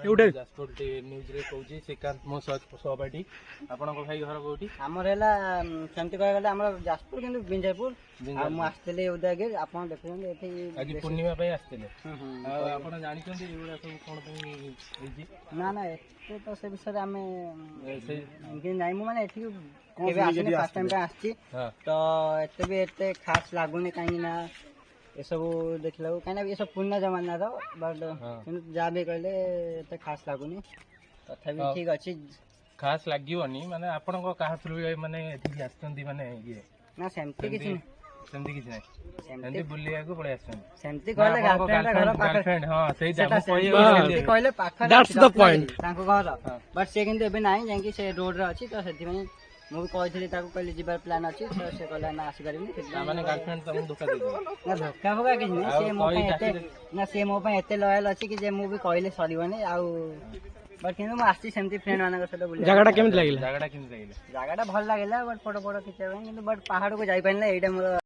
Jajpur news रे कहूँ श्रीकांत मो सहपाठी आपण भाई घर कौटी आमर है सेमती कह गले आम जाजपुर कि विंजापुर मुझे उदयगिरी आप देखते आज पूर्णिमा आसते आप जानते सब कौन ना ना एते तो से विषय आम नाई मैंने फर्स्ट टाइम आसी तो एते भी एते खास लगुनि कहीं ये सब देखला कहीं ये सब पुण्य जमाना बट जहाँ भी कहले एते खास लगुनि तथापि ठीक अच्छी खास लगे माने आपण माने आसती माने ये ना सेमती किसी सेमती किसी नहीं सेमती बुलिया को पळे आछन सेमती कहले गर्लफ्रेंड हां सेही कहले पाखर दैट्स द पॉइंट तांको घर बट से किंतु एबे नाही जांकी से रोड रे अछि तो सेति में मु कहथि ताको कहले जिबार प्लान अछि तो से कहला ना आसी करिनि माने गर्लफ्रेंड तुम धोखा दे ना धोखा होगा कि नहीं से मो पे एते ना से मो पे एते लॉयल अछि कि जे मु भी कहले सरीबनी आ बट किंतु मु आसी सेमती फ्रेंड मानक सहित बुलिया जगड़ा केमत लागिला जगड़ा भल लागिला बट फोटो खिचबे किंतु बट पहाड़ को जाई पाइला एटा मोर